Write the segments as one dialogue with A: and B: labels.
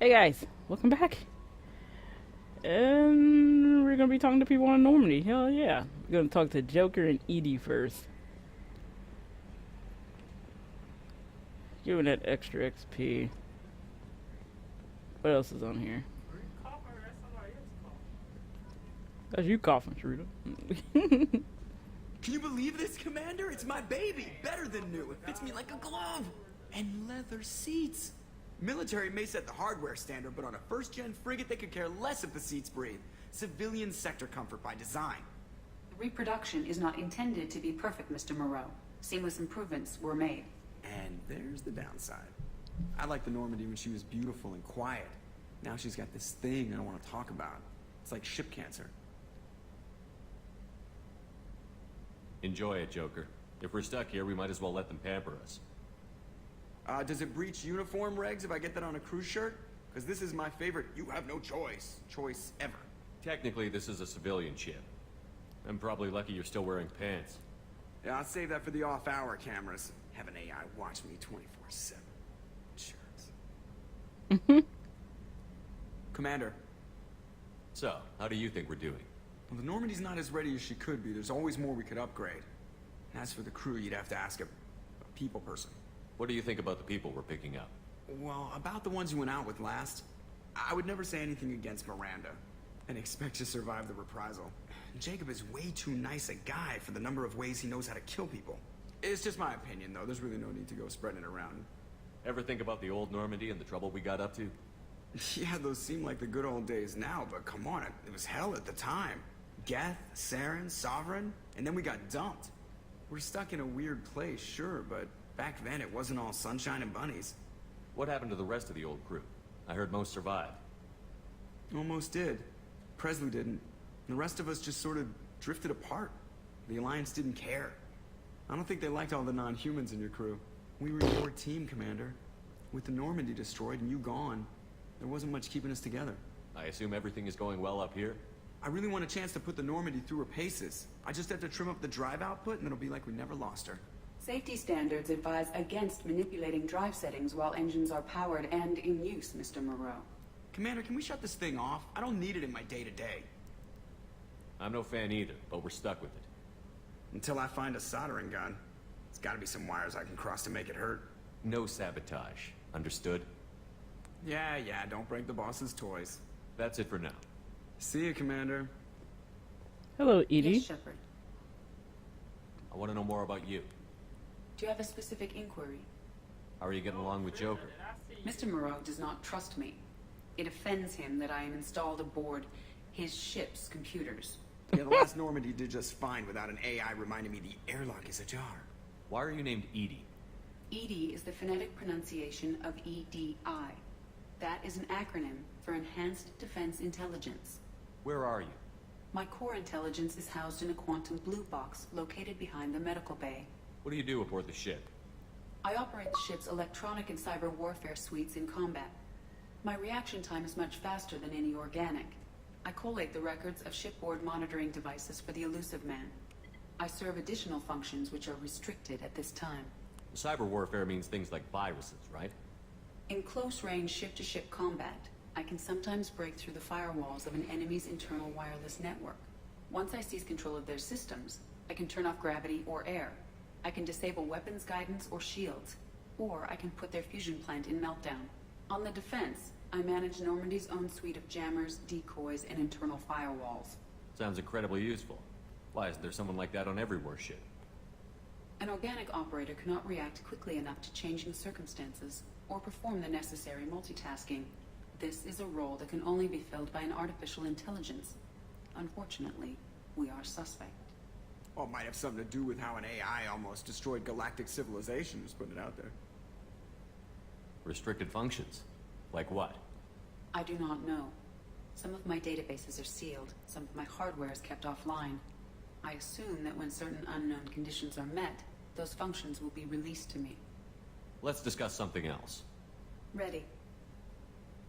A: Hey guys, welcome back. And we're gonna be talking to people on Normandy. Hell yeah. We're gonna talk to Joker and Edie first. Giving that extra XP. What else is on here?
B: Are you coughing or that's somebody else coughing?
A: That's you coughing, Sharita.
C: Can you believe this, Commander? It's my baby! Better than new. It fits me like a glove! And leather seats! Military may set the hardware standard, but on a first-gen frigate, they could care less if the seats breathe. Civilian sector comfort by design.
D: The reproduction is not intended to be perfect, Mr. Moreau. Seamless improvements were made.
C: And there's the downside. I liked the Normandy when she was beautiful and quiet. Now she's got this thing I don't want to talk about. It's like ship cancer.
E: Enjoy it, Joker. If we're stuck here, we might as well let them pamper us.
C: Does it breach uniform regs if I get that on a cruise shirt? Because this is my favorite you have no choice ever.
E: Technically, this is a civilian ship. I'm probably lucky you're still wearing pants.
C: Yeah, I'll save that for the off-hour cameras. Have an AI watch me 24/7. Insurance. Commander.
E: So, how do you think we're doing?
C: Well, the Normandy's not as ready as she could be. There's always more we could upgrade. As for the crew, you'd have to ask a people person.
E: What do you think about the people we're picking up?
C: Well, about the ones you went out with last, I would never say anything against Miranda and expect to survive the reprisal. Jacob is way too nice a guy for the number of ways he knows how to kill people. It's just my opinion, though. There's really no need to go spreading it around.
E: Ever think about the old Normandy and the trouble we got up to?
C: Yeah, those seem like the good old days now, but come on, it was hell at the time. Geth, Saren, Sovereign, and then we got dumped. We're stuck in a weird place, sure, but back then it wasn't all sunshine and bunnies.
E: What happened to the rest of the old crew? I heard most survived.
C: Almost did. Presley didn't. The rest of us just sort of drifted apart. The Alliance didn't care. I don't think they liked all the non-humans in your crew. We were your team, Commander. With the Normandy destroyed and you gone, there wasn't much keeping us together.
E: I assume everything is going well up here?
C: I really want a chance to put the Normandy through her paces. I just have to trim up the drive output and it'll be like we never lost her.
D: Safety standards advise against manipulating drive settings while engines are powered and in use, Mr. Moreau.
C: Commander, can we shut this thing off? I don't need it in my day-to-day.
E: I'm no fan either, but we're stuck with it.
C: Until I find a soldering gun. There's gotta be some wires I can cross to make it hurt.
E: No sabotage. Understood?
C: Yeah, don't break the boss's toys.
E: That's it for now.
C: See you, Commander.
A: Hello, Edie.
D: Yes, Shepard.
E: I want to know more about you.
D: Do you have a specific inquiry?
E: How are you getting along with Joker?
D: Mr. Moreau does not trust me. It offends him that I am installed aboard his ship's computers.
C: Yeah, the last Normandy did just fine without an AI reminding me the airlock is ajar.
E: Why are you named Edie?
D: EDI is the phonetic pronunciation of EDI. That is an acronym for Enhanced Defense Intelligence.
E: Where are you?
D: My core intelligence is housed in a quantum blue box located behind the medical bay.
E: What do you do aboard the ship?
D: I operate the ship's electronic and cyber warfare suites in combat. My reaction time is much faster than any organic. I collate the records of shipboard monitoring devices for the elusive man. I serve additional functions which are restricted at this time.
E: Cyber warfare means things like viruses, right?
D: In close-range ship-to-ship combat, I can sometimes break through the firewalls of an enemy's internal wireless network. Once I seize control of their systems, I can turn off gravity or air. I can disable weapons guidance or shields, or I can put their fusion plant in meltdown. On the defense, I manage Normandy's own suite of jammers, decoys, and internal firewalls.
E: Sounds incredibly useful. Why isn't there someone like that on every warship?
D: An organic operator cannot react quickly enough to changing circumstances or perform the necessary multitasking. This is a role that can only be filled by an artificial intelligence. Unfortunately, we are suspect.
C: Well, it might have something to do with how an AI almost destroyed galactic civilization, just putting it out there.
E: Restricted functions? Like what?
D: I do not know. Some of my databases are sealed, some of my hardware is kept offline. I assume that when certain unknown conditions are met, those functions will be released to me.
E: Let's discuss something else.
D: Ready.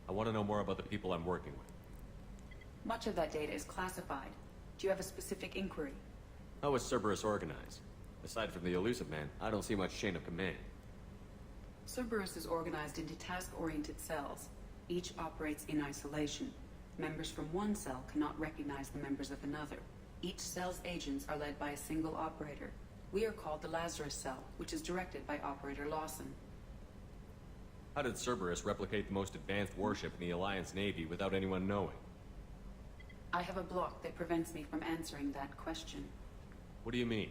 E: I want to know more about the people I'm working with.
D: Much of that data is classified. Do you have a specific inquiry?
E: How is Cerberus organized? Aside from the elusive man, I don't see much chain of command.
D: Cerberus is organized into task-oriented cells. Each operates in isolation. Members from one cell cannot recognize the members of another. Each cell's agents are led by a single operator. We are called the Lazarus Cell, which is directed by Operator Lawson.
E: How did Cerberus replicate the most advanced warship in the Alliance Navy without anyone knowing?
D: I have a block that prevents me from answering that question.
E: What do you mean?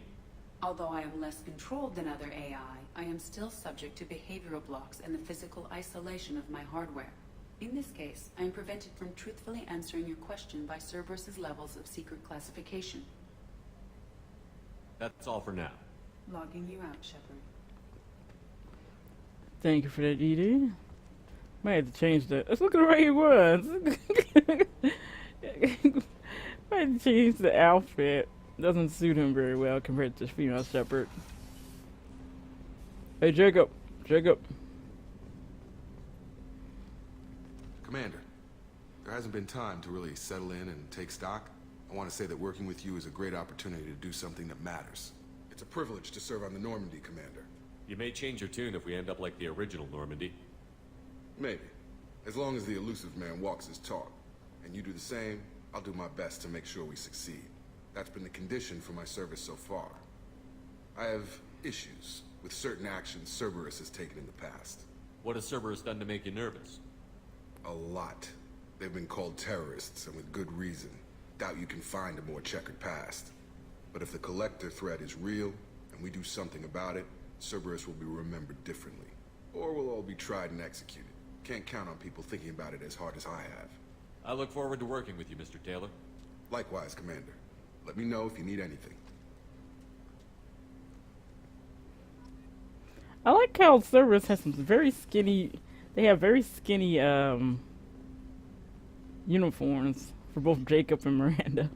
D: Although I am less controlled than other AI, I am still subject to behavioral blocks and the physical isolation of my hardware. In this case, I am prevented from truthfully answering your question by Cerberus's levels of secret classification.
E: That's all for now.
D: Logging you out, Shepard.
A: Thank you for that, Edie. Might have to change that. Let's look at the way he was. Might have to change the outfit. Doesn't suit him very well compared to female Shepard. Hey, Jacob. Jacob.
F: Commander, there hasn't been time to really settle in and take stock. I want to say that working with you is a great opportunity to do something that matters. It's a privilege to serve on the Normandy, Commander.
E: You may change your tune if we end up like the original Normandy.
F: Maybe. As long as the elusive man walks his talk, and you do the same, I'll do my best to make sure we succeed. That's been the condition for my service so far. I have issues with certain actions Cerberus has taken in the past.
E: What has Cerberus done to make you nervous?
F: A lot. They've been called terrorists, and with good reason. Doubt you can find a more checkered past. But if the Collector threat is real, and we do something about it, Cerberus will be remembered differently. Or we'll all be tried and executed. Can't count on people thinking about it as hard as I have.
E: I look forward to working with you, Mr. Taylor.
F: Likewise, Commander. Let me know if you need anything.
A: I like how Cerberus has some very skinny. They have very skinny uniforms for both Jacob and Miranda.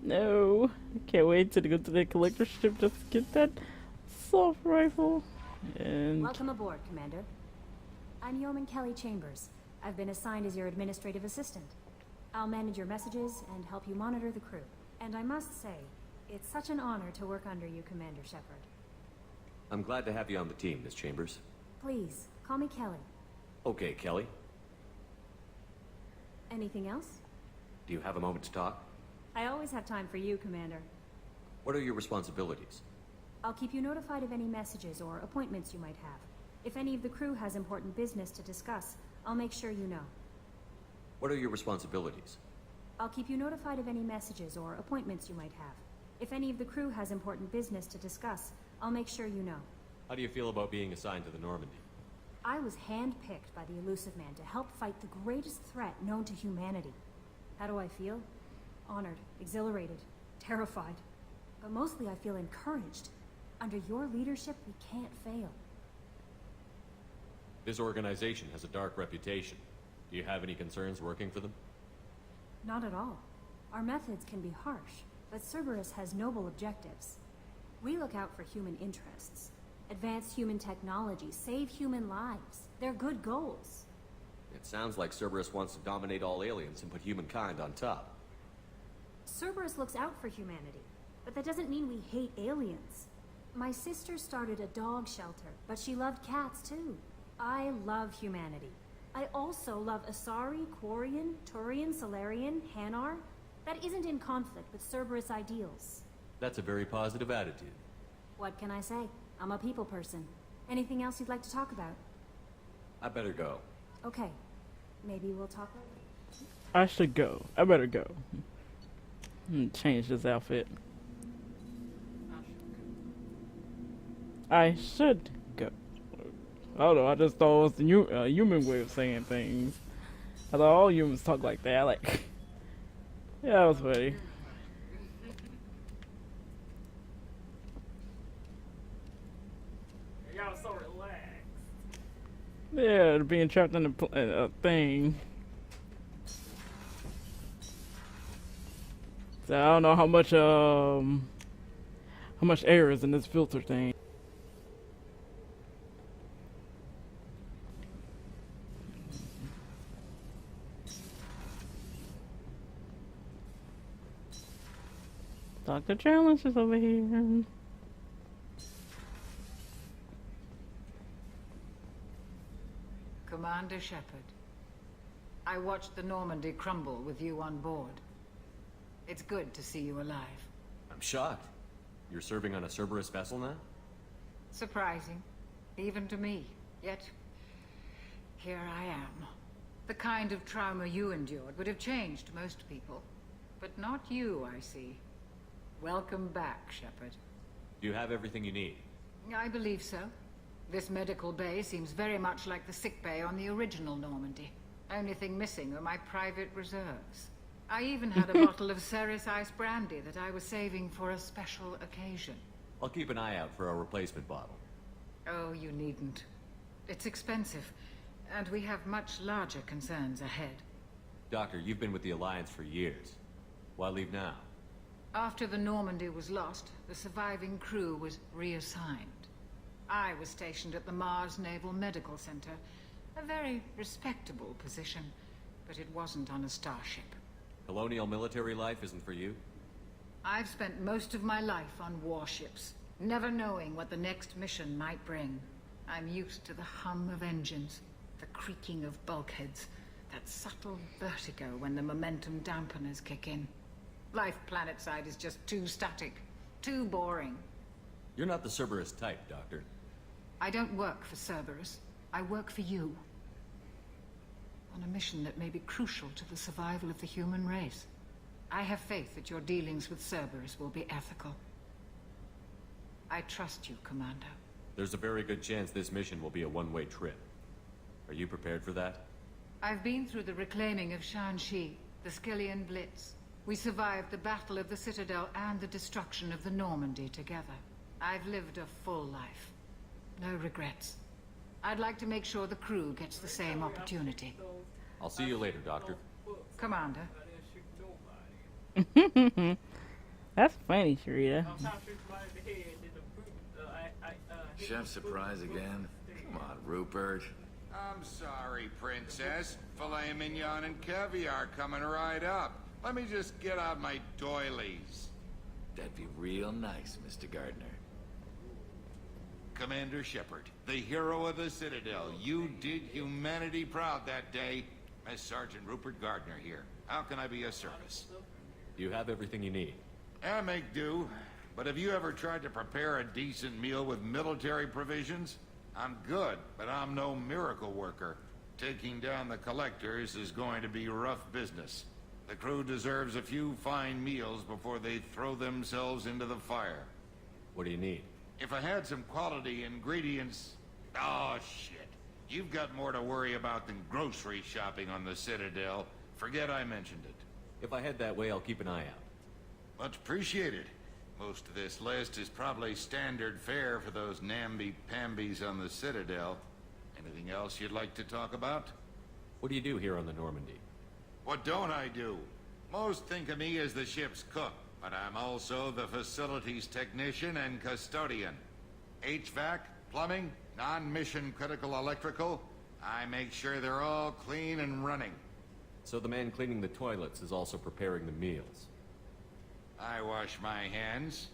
A: No, I can't wait to go to the collector ship just to get that assault rifle. And
G: welcome aboard, Commander. I'm Yeoman Kelly Chambers. I've been assigned as your administrative assistant. I'll manage your messages and help you monitor the crew. And I must say, it's such an honor to work under you, Commander Shepard.
E: I'm glad to have you on the team, Miss Chambers.
G: Please, call me Kelly.
E: Okay, Kelly.
G: Anything else?
E: Do you have a moment to talk?
G: I always have time for you, Commander.
E: What are your responsibilities?
G: I'll keep you notified of any messages or appointments you might have. If any of the crew has important business to discuss, I'll make sure you know.
E: What are your responsibilities?
G: I'll keep you notified of any messages or appointments you might have. If any of the crew has important business to discuss, I'll make sure you know.
E: How do you feel about being assigned to the Normandy?
G: I was handpicked by the elusive man to help fight the greatest threat known to humanity. How do I feel? Honored, exhilarated, terrified. But mostly I feel encouraged. Under your leadership, we can't fail.
E: This organization has a dark reputation. Do you have any concerns working for them?
G: Not at all. Our methods can be harsh, but Cerberus has noble objectives. We look out for human interests. Advance human technology, save human lives. They're good goals.
E: It sounds like Cerberus wants to dominate all aliens and put humankind on top.
G: Cerberus looks out for humanity, but that doesn't mean we hate aliens. My sister started a dog shelter, but she loved cats too. I love humanity. I also love Asari, Quarian, Turian, Solarian, Hanar. That isn't in conflict with Cerberus ideals.
E: That's a very positive attitude.
G: What can I say? I'm a people person. Anything else you'd like to talk about?
E: I better go.
G: Okay. Maybe we'll talk later.
A: I should go. I better go. Change this outfit. I should go. I don't know, I just thought it was the human way of saying things. I thought all humans talk like that. Like, yeah, that was funny.
B: Y'all so relaxed.
A: Yeah, being trapped in a thing. So I don't know how much air is in this filter thing. Dr. Challenge is over here.
H: Commander Shepard, I watched the Normandy crumble with you on board. It's good to see you alive.
E: I'm shocked. You're serving on a Cerberus vessel now?
H: Surprising, even to me. Yet, here I am. The kind of trauma you endured would have changed most people. But not you, I see. Welcome back, Shepard.
E: Do you have everything you need?
H: I believe so. This medical bay seems very much like the sick bay on the original Normandy. Only thing missing are my private reserves. I even had a bottle of Cerberus ice brandy that I was saving for a special occasion.
E: I'll keep an eye out for a replacement bottle.
H: Oh, you needn't. It's expensive, and we have much larger concerns ahead.
E: Doctor, you've been with the Alliance for years. Why leave now?
H: After the Normandy was lost, the surviving crew was reassigned. I was stationed at the Mars Naval Medical Center, a very respectable position, but it wasn't on a starship.
E: Colonial military life isn't for you?
H: I've spent most of my life on warships, never knowing what the next mission might bring. I'm used to the hum of engines, the creaking of bulkheads, that subtle vertigo when the momentum dampeners kick in. Life planetside is just too static, too boring.
E: You're not the Cerberus type, Doctor.
H: I don't work for Cerberus. I work for you. On a mission that may be crucial to the survival of the human race. I have faith that your dealings with Cerberus will be ethical. I trust you, Commander.
E: There's a very good chance this mission will be a one-way trip. Are you prepared for that?
H: I've been through the reclaiming of Shanxi, the Skillian Blitz. We survived the Battle of the Citadel and the destruction of the Normandy together. I've lived a full life. No regrets. I'd like to make sure the crew gets the same opportunity.
E: I'll see you later, Doctor.
H: Commander.
A: That's funny, Sharita.
I: Chef surprise again? Come on, Rupert.
J: I'm sorry, Princess. Filet mignon and caviar coming right up. Let me just get out my doilies.
I: That'd be real nice, Mr. Gardner.
J: Commander Shepard, the hero of the Citadel. You did humanity proud that day. Mass Sergeant Rupert Gardner here. How can I be of service?
E: You have everything you need.
J: I make do. But have you ever tried to prepare a decent meal with military provisions? I'm good, but I'm no miracle worker. Taking down the collectors is going to be rough business. The crew deserves a few fine meals before they throw themselves into the fire.
E: What do you need?
J: If I had some quality ingredients... Oh, shit. You've got more to worry about than grocery shopping on the Citadel. Forget I mentioned it.
E: If I head that way, I'll keep an eye out.
J: Much appreciated. Most of this list is probably standard fare for those namby-pambies on the Citadel. Anything else you'd like to talk about?
E: What do you do here on the Normandy?
J: What don't I do? Most think of me as the ship's cook, but I'm also the facilities technician and custodian. HVAC, plumbing, non-mission critical electrical. I make sure they're all clean and running.
E: So the man cleaning the toilets is also preparing the meals.
J: I wash my hands.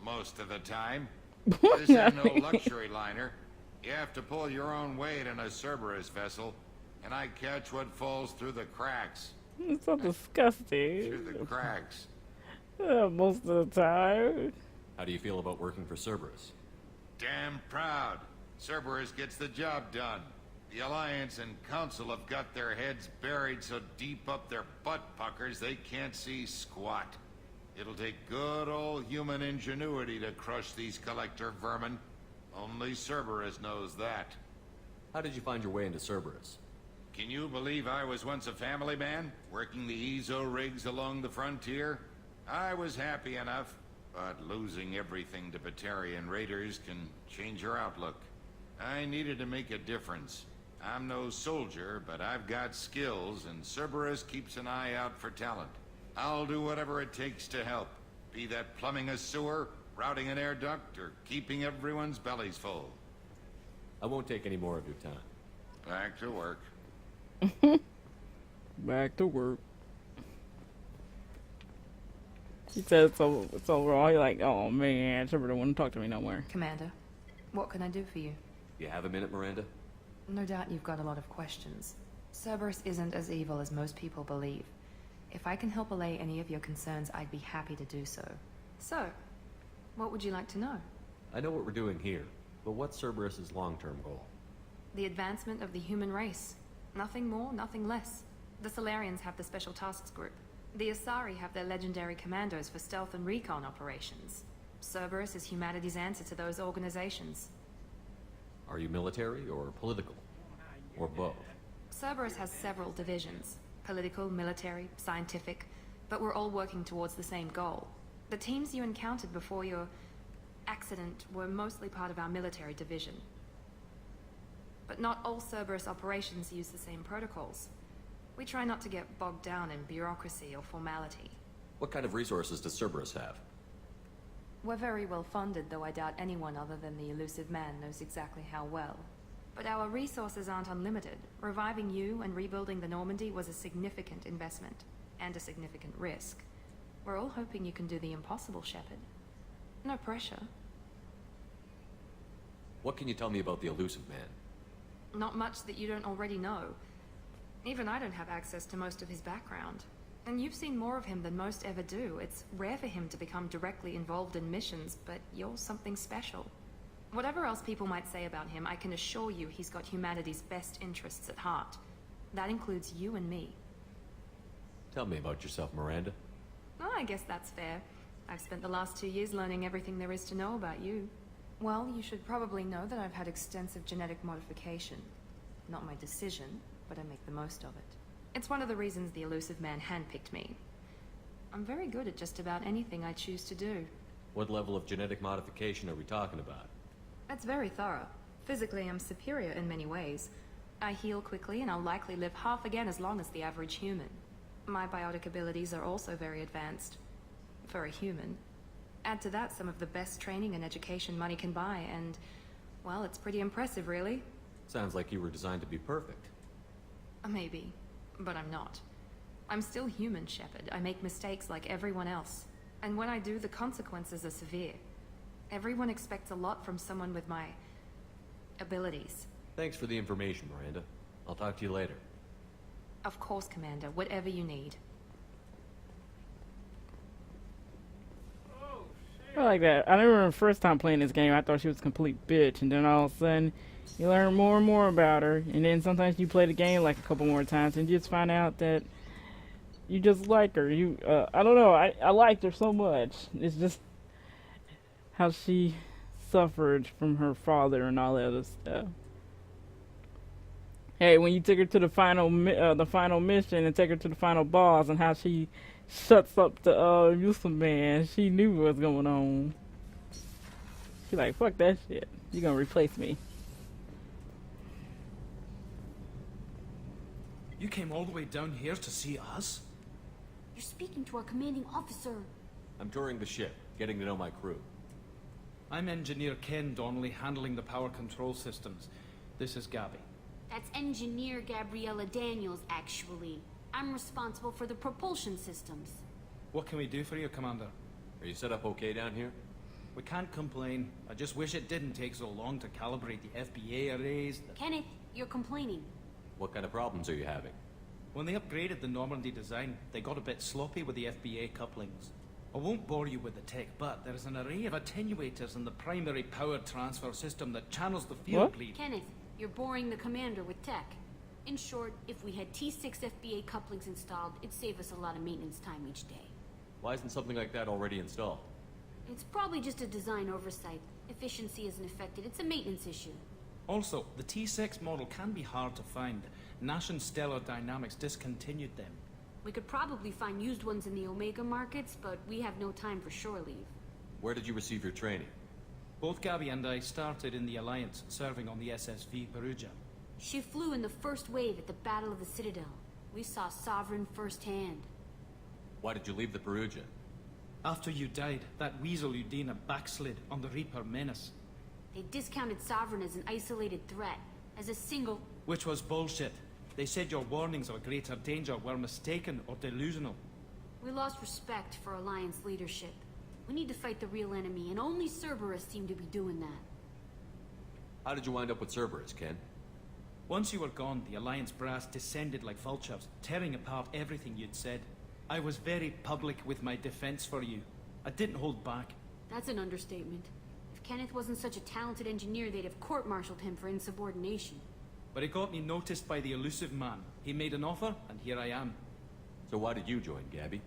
J: Most of the time. This is no luxury liner. You have to pull your own weight in a Cerberus vessel, and I catch what falls through the cracks.
A: It's so disgusting.
J: Through the cracks.
A: Most of the time.
E: How do you feel about working for Cerberus?
J: Damn proud. Cerberus gets the job done. The Alliance and Council have got their heads buried so deep up their butt puckers they can't see squat. It'll take good old human ingenuity to crush these collector vermin. Only Cerberus knows that.
E: How did you find your way into Cerberus?
J: Can you believe I was once a family man, working the EZO rigs along the frontier? I was happy enough, but losing everything to Batarian raiders can change your outlook. I needed to make a difference. I'm no soldier, but I've got skills, and Cerberus keeps an eye out for talent. I'll do whatever it takes to help, be that plumbing a sewer, routing an air duct, or keeping everyone's bellies full.
E: I won't take any more of your time.
J: Back to work.
A: Back to work. He said it's overall. He's like, oh man, Shepard don't want to talk to me no more.
K: Commander, what can I do for you?
E: You have a minute, Miranda?
K: No doubt you've got a lot of questions. Cerberus isn't as evil as most people believe. If I can help allay any of your concerns, I'd be happy to do so. So, what would you like to know?
E: I know what we're doing here, but what's Cerberus's long-term goal?
K: The advancement of the human race. Nothing more, nothing less. The Solarians have the Special Tasks Group. The Asari have their legendary commandos for stealth and recon operations. Cerberus is humanity's answer to those organizations.
E: Are you military or political? Or both?
K: Cerberus has several divisions. Political, military, scientific, but we're all working towards the same goal. The teams you encountered before your accident were mostly part of our military division. But not all Cerberus operations use the same protocols. We try not to get bogged down in bureaucracy or formality.
E: What kind of resources does Cerberus have?
K: We're very well funded, though I doubt anyone other than the elusive man knows exactly how well. But our resources aren't unlimited. Reviving you and rebuilding the Normandy was a significant investment, and a significant risk. We're all hoping you can do the impossible, Shepard. No pressure.
E: What can you tell me about the elusive man?
K: Not much that you don't already know. Even I don't have access to most of his background. And you've seen more of him than most ever do. It's rare for him to become directly involved in missions, but you're something special. Whatever else people might say about him, I can assure you he's got humanity's best interests at heart. That includes you and me.
E: Tell me about yourself, Miranda.
K: Oh, I guess that's fair. I've spent the last 2 years learning everything there is to know about you. Well, you should probably know that I've had extensive genetic modification. Not my decision, but I make the most of it. It's one of the reasons the elusive man handpicked me. I'm very good at just about anything I choose to do.
E: What level of genetic modification are we talking about?
K: That's very thorough. Physically, I'm superior in many ways. I heal quickly, and I'll likely live half again as long as the average human. My biotic abilities are also very advanced. For a human. Add to that some of the best training and education money can buy, and, well, it's pretty impressive, really.
E: Sounds like you were designed to be perfect.
K: Maybe, but I'm not. I'm still human, Shepard. I make mistakes like everyone else. And when I do, the consequences are severe. Everyone expects a lot from someone with my abilities.
E: Thanks for the information, Miranda. I'll talk to you later.
K: Of course, Commander. Whatever you need.
A: I like that. I remember the first time playing this game, I thought she was a complete bitch, and then all of a sudden, you learn more and more about her, and then sometimes you play the game like a couple more times, and you just find out that you just like her. I don't know, I liked her so much. It's just how she suffered from her father and all that other stuff. Hey, when you took her to the final mission and take her to the final boss, and how she shuts up the Yusuf man, she knew what was going on. She like, fuck that shit. You gonna replace me.
L: You came all the way down here to see us?
M: You're speaking to our commanding officer.
E: I'm touring the ship, getting to know my crew.
L: I'm Engineer Ken Donnelly, handling the power control systems. This is Gabby.
M: That's Engineer Gabriella Daniels, actually. I'm responsible for the propulsion systems.
L: What can we do for you, Commander?
E: Are you set up okay down here?
L: We can't complain. I just wish it didn't take so long to calibrate the FBA arrays.
M: Kenneth, you're complaining.
E: What kind of problems are you having?
L: When they upgraded the Normandy design, they got a bit sloppy with the FBA couplings. I won't bore you with the tech, but there is an array of attenuators in the primary power transfer system that channels the field bleed.
M: Kenneth, you're boring the commander with tech. In short, if we had T6 FBA couplings installed, it'd save us a lot of maintenance time each day.
E: Why isn't something like that already installed?
M: It's probably just a design oversight. Efficiency isn't affected. It's a maintenance issue.
L: Also, the T6 model can be hard to find. Nash and Stellar Dynamics discontinued them.
M: We could probably find used ones in the Omega markets, but we have no time for shore leave.
E: Where did you receive your training?
L: Both Gabby and I started in the Alliance, serving on the SSV Perugia.
M: She flew in the first wave at the Battle of the Citadel. We saw Sovereign firsthand.
E: Why did you leave the Perugia?
L: After you died, that weasel Udina backslid on the Reaper menace.
M: They discounted Sovereign as an isolated threat, as a single...
L: Which was bullshit. They said your warnings of a greater danger were mistaken or delusional.
M: We lost respect for Alliance leadership. We need to fight the real enemy, and only Cerberus seemed to be doing that.
E: How did you wind up with Cerberus, Ken?
L: Once you were gone, the Alliance brass descended like vultures, tearing apart everything you'd said. I was very public with my defense for you. I didn't hold back.
M: That's an understatement. If Kenneth wasn't such a talented engineer, they'd have court-martialed him for insubordination.
L: But it got me noticed by the elusive man. He made an offer, and here I am.
E: So why did you join, Gabby?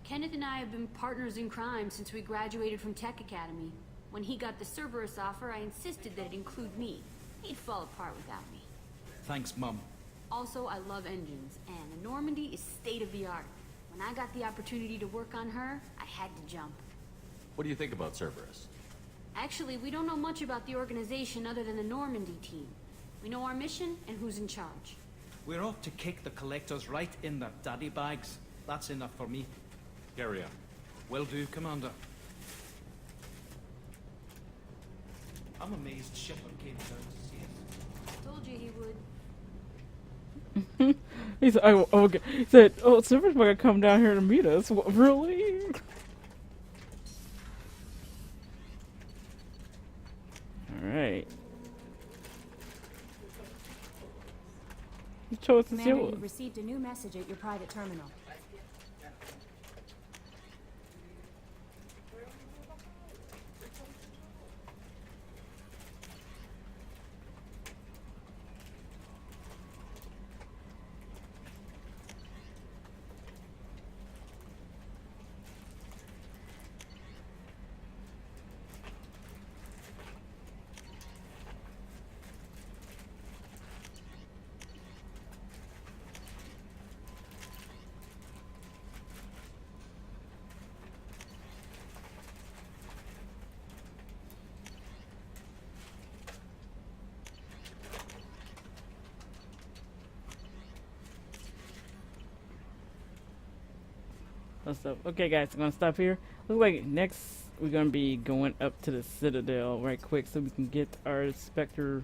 M: Kenneth and I have been partners in crime since we graduated from Tech Academy. When he got the Cerberus offer, I insisted that it include me. He'd fall apart without me.
L: Thanks, Mum.
M: Also, I love engines, and the Normandy is state-of-the-art. When I got the opportunity to work on her, I had to jump.
E: What do you think about Cerberus?
M: Actually, we don't know much about the organization other than the Normandy team. We know our mission and who's in charge.
L: We're off to kick the collectors right in their daddy bags. That's enough for me.
E: Carry on.
L: Will do, Commander. I'm amazed Shepard came down to see us.
M: Told you he would.
A: He said, oh, okay. He said, oh, Cerberus gonna come down here to meet us. What, really? Alright. You chose to
G: Commander,
A: see
G: you received a new message at your private terminal.
A: Okay, guys, I'm gonna stop here. Looks like next we're gonna be going up to the Citadel right quick so we can get our Spectre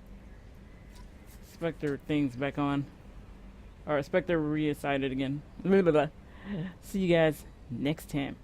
A: things back on. Our Spectre reassigned again. Blah, blah, blah. See you guys next time.